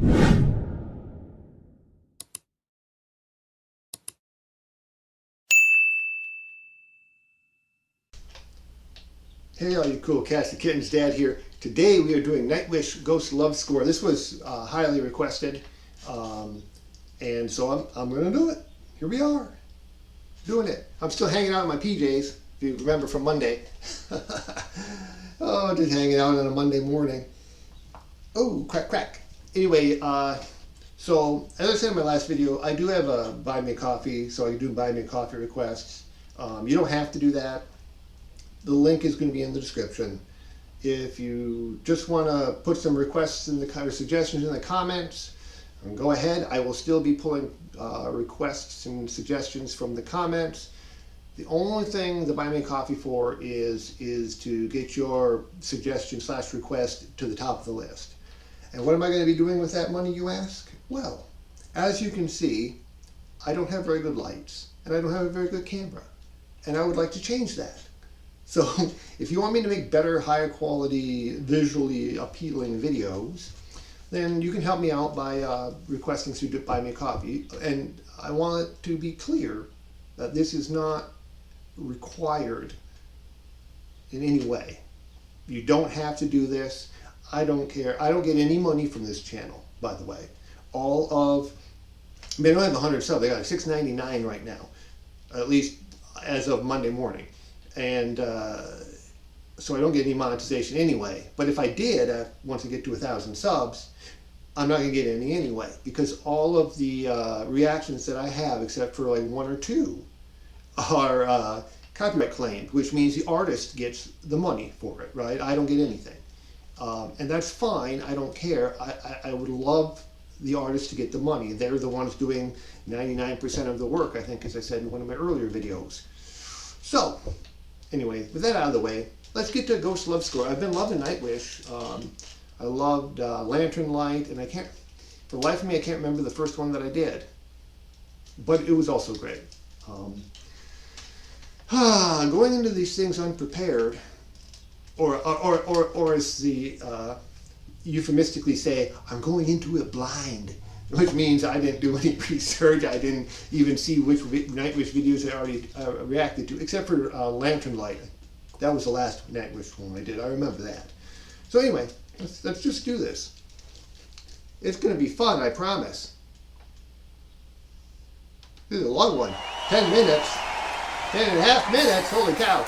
Hey all you cool cats and kittens, Dad here. Today we are doing Nightwish Ghost Love Score. This was highly requested, and so I'm going to do it. Here we are, doing it. I'm still hanging out in my PJs, if you remember from Monday. Oh, just hanging out on a Monday morning. Oh, crack, crack. Anyway, so as I said in my last video, I do have a Buy Me a Coffee, so I do Buy Me a Coffee requests. You don't have to do that. The link is going to be in the description. If you just want to put some requests in the kind of suggestions in the comments, go ahead. I will still be pulling requests and suggestions from the comments. The only thing the Buy Me a Coffee for is to get your suggestion / request to the top of the list. And what am I going to be doing with that money, you ask? Well, as you can see, I don't have very good lights and I don't have a very good camera, and I would like to change that. So if you want me to make better, higher quality, visually appealing videos, then you can help me out by requesting to Buy Me a Coffee. And I want it to be clear that this is not required in any way. You don't have to do this. I don't care. I don't get any money from this channel, by the way. I don't have 100 subs. I got $6.99 right now, at least as of Monday morning. And so I don't get any monetization anyway. But if I did, once I get to 1,000 subs, I'm not going to get any anyway, because all of the reactions that I have, except for like 1 or 2, are copyright claimed, which means the artist gets the money for it, right? I don't get anything. And that's fine. I don't care. I would love the artist to get the money. They're the ones doing 99% of the work, I think, as I said in one of my earlier videos. So, anyway, with that out of the way, let's get to Ghost Love Score. I've been loving Nightwish. I loved Lantern Light, and for the life of me, I can't remember the first one that I did. But it was also great. Going into these things unprepared, or as the euphemistically say, I'm going into it blind, which means I didn't do any research. I didn't even see which Nightwish videos I already reacted to, except for Lantern Light. That was the last Nightwish one I did. I remember that. So anyway, let's just do this. It's going to be fun, I promise. This is a long one. 10 minutes. 10.5 minutes. Holy cow.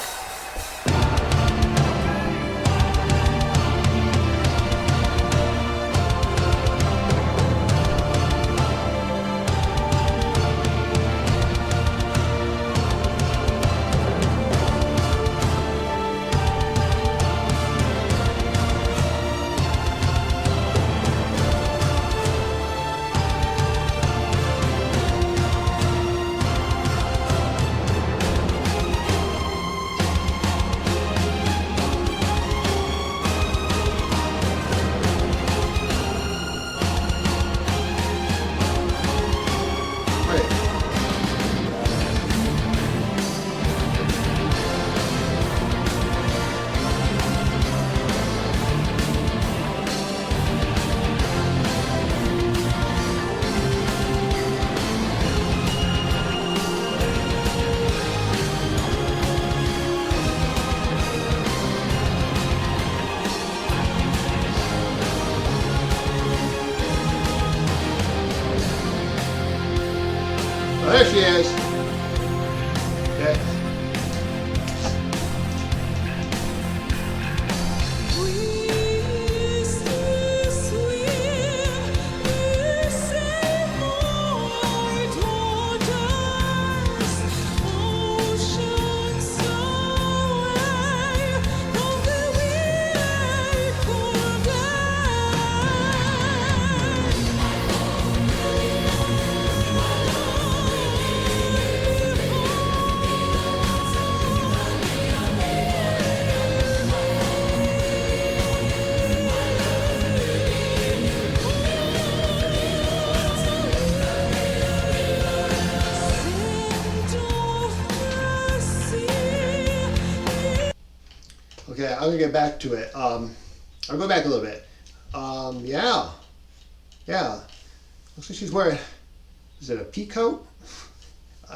Oh, there she is. Okay. Okay, I'm gonna get back to it. I'll go back a little bit. Yeah, Yeah. Looks like she's wearing, is it a pea coat?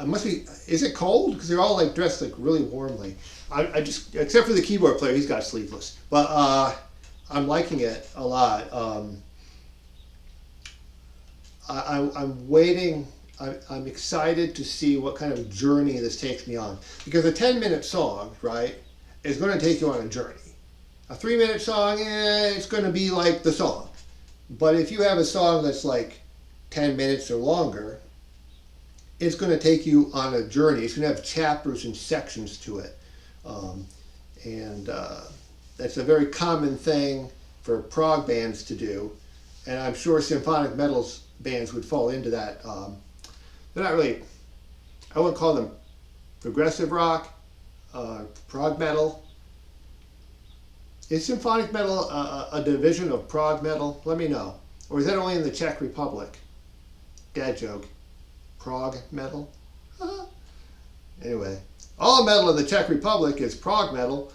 Must be, is it cold? Because they're all like dressed like really warmly. I just, except for the keyboard player, he's got sleeveless. But I'm liking it a lot. I'm waiting. I'm excited to see what kind of journey this takes me on. Because a 10-minute song, right, is going to take you on a journey. A 3-minute song, it's going to be like the song. But if you have a song that's like 10 minutes or longer, it's going to take you on a journey. It's going to have chapters and sections to it. That's a very common thing for prog bands to do. And I'm sure symphonic metals bands would fall into that. They're not really, I wouldn't call them progressive rock, prog metal. Is symphonic metal a division of prog metal? Let me know. Or is that only in the Czech Republic? Dad joke. Prog metal? Anyway, all metal in the Czech Republic is prog metal.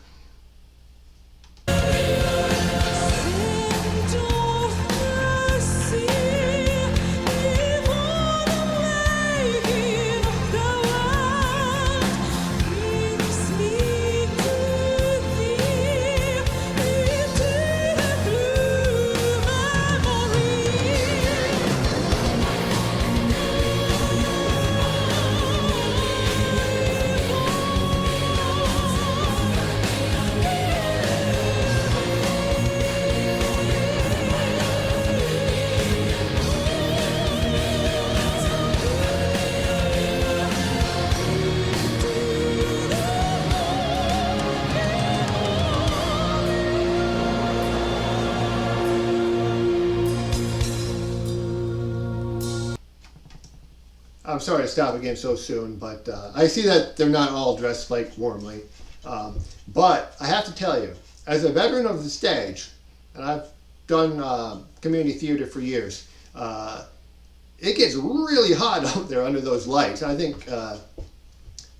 I'm sorry to stop again so soon, but I see that they're not all dressed like warmly. But I have to tell you, as a veteran of the stage, and I've done community theater for years, it gets really hot out there under those lights. I think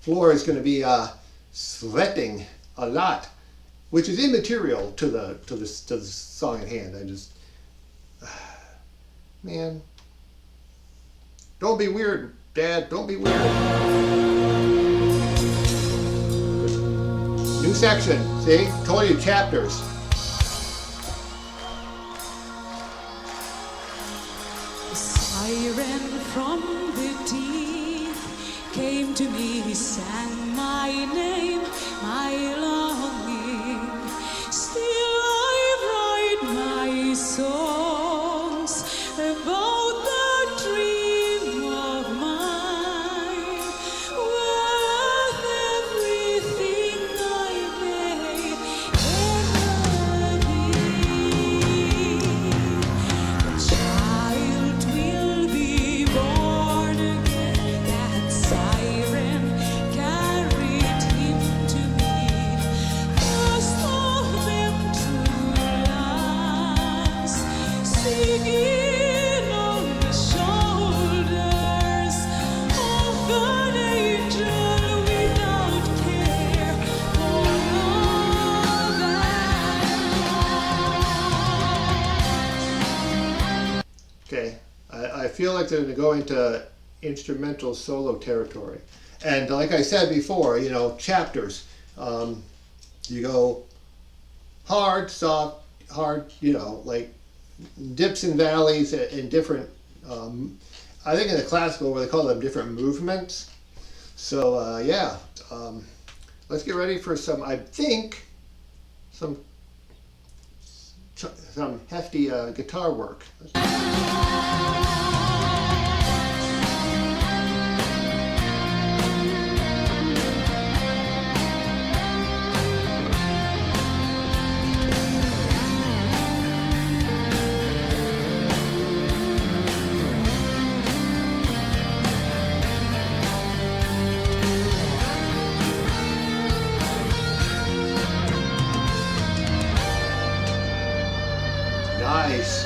Flora is going to be sweating a lot, which is immaterial to the song at hand. I just, man, don't be weird, Dad. Don't be weird. New section. See? Told you, chapters. A siren from the deep came to me, sang my name, my longing. Still I write my songs about the dream of mine, worth everything I may ever be. A child will be born again, that siren carried him to me. First of them true loves, singing on the shoulders of an angel without care for love and loss. Okay, I feel like they're going to go into instrumental solo territory. And like I said before, you know, chapters. You go hard, soft, hard, you know, like dips and valleys in different, I think in the classical where they call them different movements. So yeah, let's get ready for some, I think, some hefty guitar work. Nice.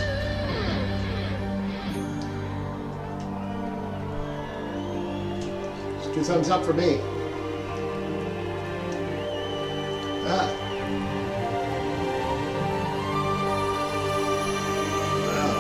Two thumbs up for me. Ah. Wow.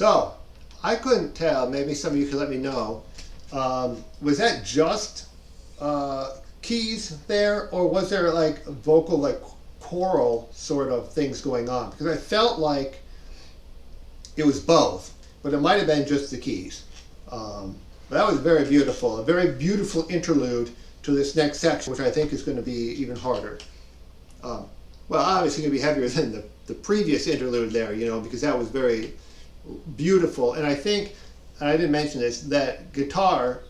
So, I couldn't tell, maybe some of you could let me know, was that just keys there, or was there like vocal, like choral sort of things going on? Because I felt like it was both, but it might have been just the keys. But that was very beautiful, a very beautiful interlude to this next section, which I think is going to be even harder. Well, obviously going to be heavier than the previous interlude there, you know, because that was very beautiful. And I think, and I didn't mention this, that guitar,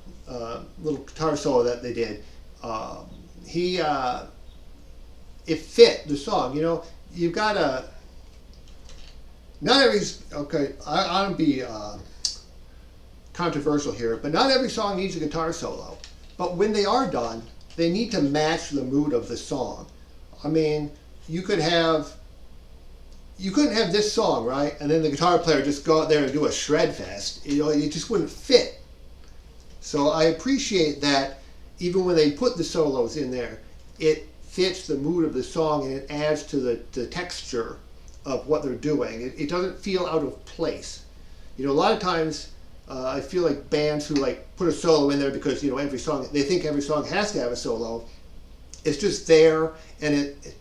little guitar solo that they did, it fit the song. You know, you've got to, not every, okay, I don't be controversial here, but not every song needs a guitar solo. But when they are done, they need to match the mood of the song. I mean, you couldn't have this song, right? And then the guitar player just go out there and do a shred fest. You know, it just wouldn't fit. So I appreciate that even when they put the solos in there, it fits the mood of the song and it adds to the texture of what they're doing. It doesn't feel out of place. You know, a lot of times I feel like bands who like put a solo in there because, you know, every song, they think every song has to have a solo. It's just there, and it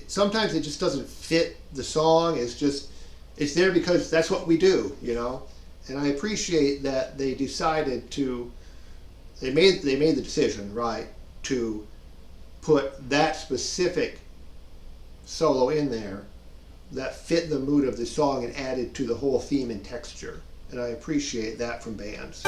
sometimes it just doesn't fit the song. It's there because that's what we do, you know. And I appreciate that they decided to, they made the decision, right, to put that specific solo in there that fit the mood of the song and added to the whole theme and texture. And I appreciate that from bands.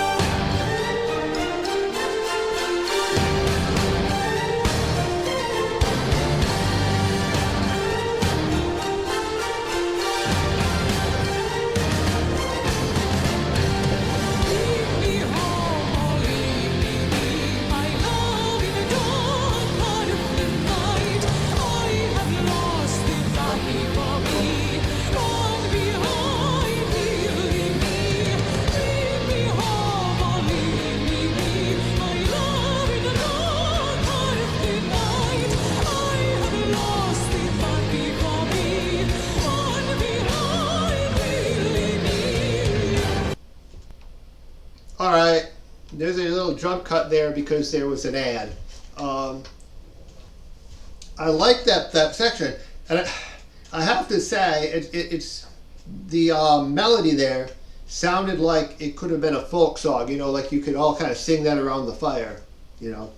Alright, there's a little jump cut there because there was an ad. I like that section, and I have to say, it's the melody there sounded like it could have been a folk song, you know, like you could all kind of sing that around the fire, you know.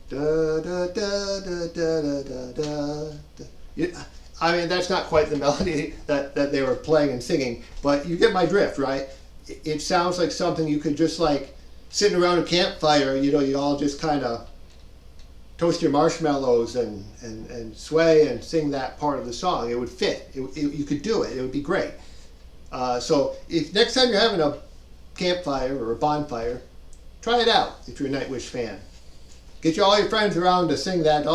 Da, da, da, da, da, da, da, da. I mean, that's not quite the melody that they were playing and singing, but you get my drift, right? It sounds like something you could just like sitting around a campfire, you know, you all just kind of toast your marshmallows and sway and sing that part of the song. It would fit. You could do it. It would be great. So if next time you're having a campfire or a bonfire, try it out if you're a Nightwish fan. Get all your friends around to sing that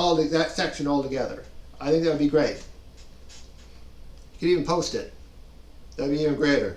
section all together. I think that would be great. You could even post it. That would be even greater.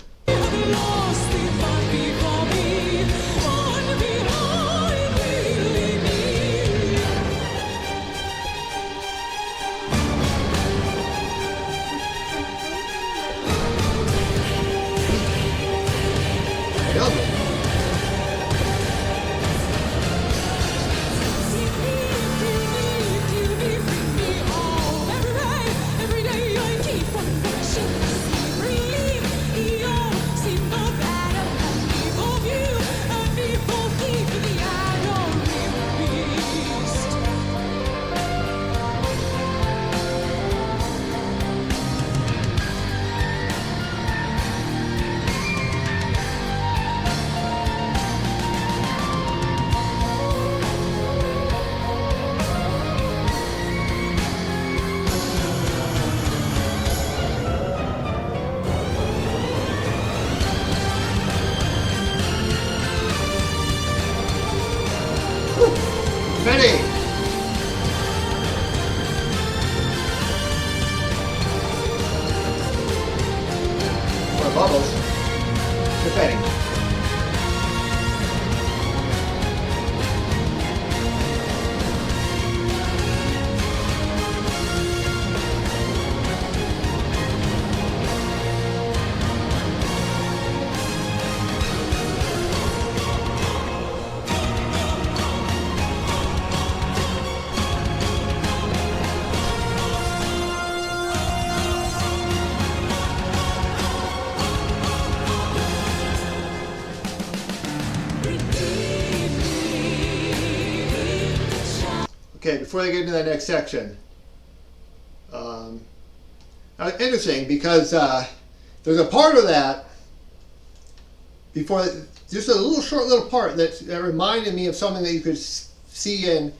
Every day I keep on pushing. Relief, your sympathy. Okay, before I get into that next section, interesting because there's a part of that before, just a little short little part that reminded me of something that you could see in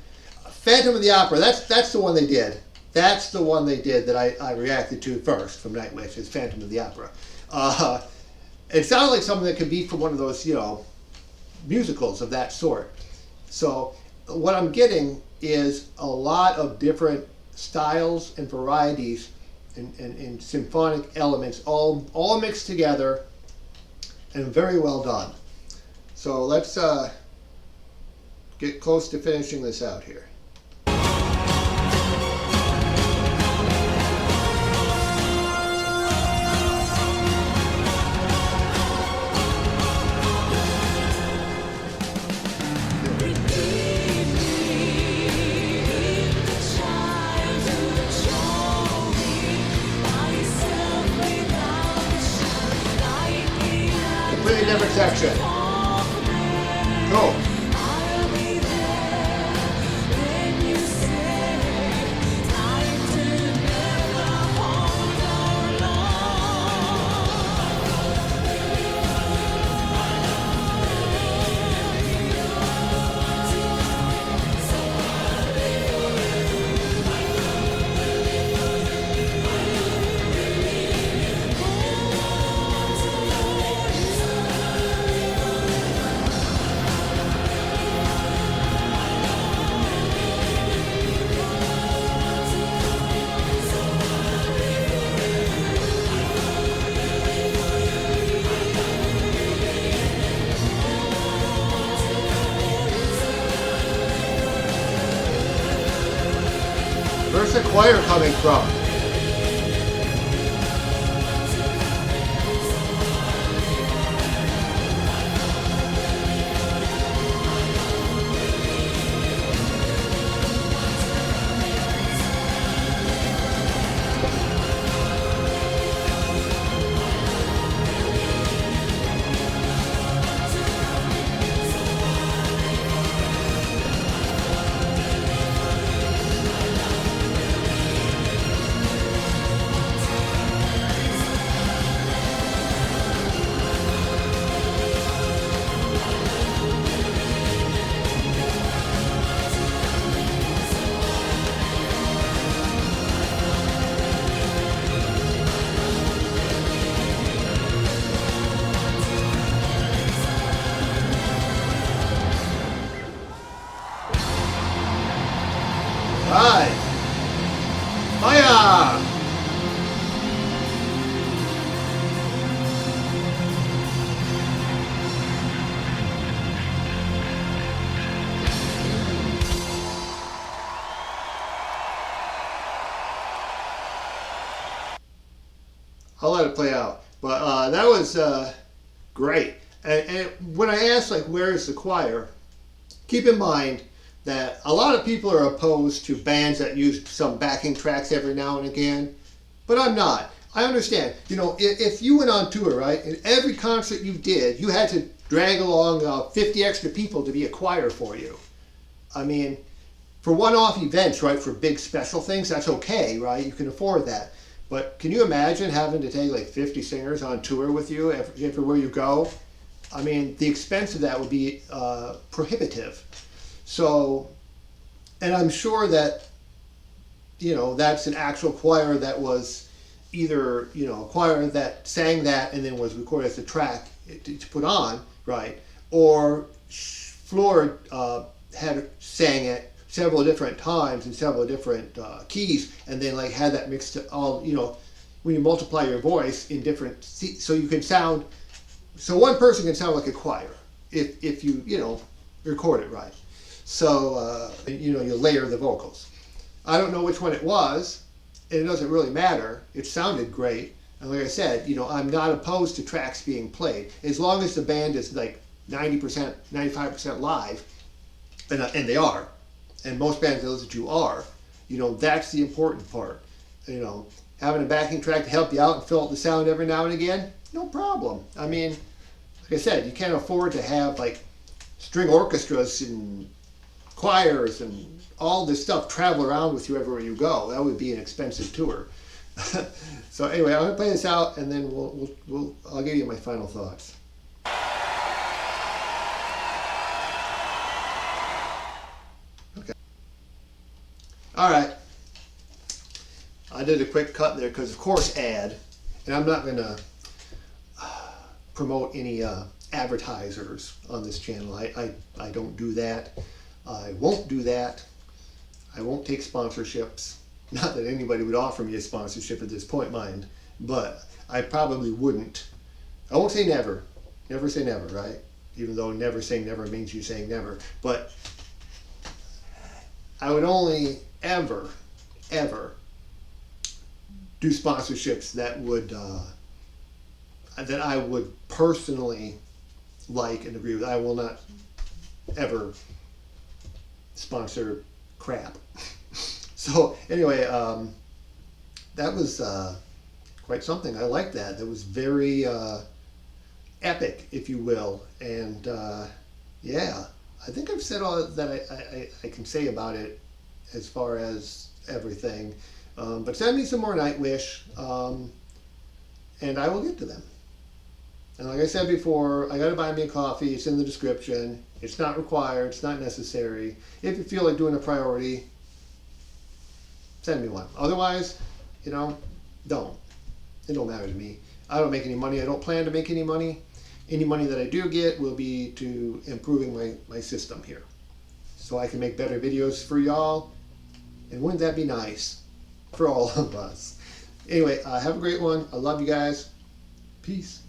Phantom of the Opera. That's the one they did. That's the one they did that I reacted to first from Nightwish, is Phantom of the Opera. It sounded like something that could be from one of those, musicals of that sort. So what I'm getting is a lot of different styles and varieties and symphonic elements all mixed together and very well done. So let's get close to finishing this out here. Completely different section. Go. Where's the choir coming from? Right. Fire! I'll let it play out. But that was great. And when I asked, like, where's the choir, keep in mind that a lot of people are opposed to bands that use some backing tracks every now and again, but I'm not. I understand. If you went on tour, right, and every concert you did, you had to drag along 50 extra people to be a choir for you. I mean, for one-off events, right, for big special things, that's okay, right? You can afford that. But can you imagine having to take like 50 singers on tour with you everywhere you go? I mean, the expense of that would be prohibitive. So, and I'm sure that, that's an actual choir that was either, a choir that sang that and then was recorded as a track to put on, right? Or Floor had sang it several different times in several different keys, and then like had that mixed to all, when you multiply your voice in different, so you can sound, so one person can sound like a choir if you, record it right. So, you layer the vocals. I don't know which one it was, and it doesn't really matter. It sounded great. And like I said, I'm not opposed to tracks being played. As long as the band is like 90%, 95% live, and they are, and most bands I listen to are, that's the important part. Having a backing track to help you out and fill out the sound every now and again, no problem. I mean, like I said, you can't afford to have like string orchestras and choirs and all this stuff travel around with you everywhere you go. That would be an expensive tour. So anyway, I'm gonna play this out, and then I'll give you my final thoughts. Okay. All right. I did a quick cut there because, of course, ad, and I'm not gonna promote any advertisers on this channel. I don't do that. I won't do that. I won't take sponsorships. Not that anybody would offer me a sponsorship at this point, mind, but I probably wouldn't. I won't say never. Never say never, right? Even though never saying never means you saying never. But I would only ever do sponsorships that I would personally like and agree with. I will not ever sponsor crap. So anyway, that was quite something. I like that. That was very epic, if you will. And yeah, I think I've said all that I can say about it as far as everything. But send me some more Nightwish, and I will get to them. And like I said before, I gotta buy me a coffee. It's in the description. It's not required. It's not necessary. If you feel like doing a priority, send me one. Otherwise, don't. It don't matter to me. I don't make any money. I don't plan to make any money. Any money that I do get will be to improving my system here, so I can make better videos for y'all. And wouldn't that be nice for all of us? Anyway, have a great one. I love you guys. Peace.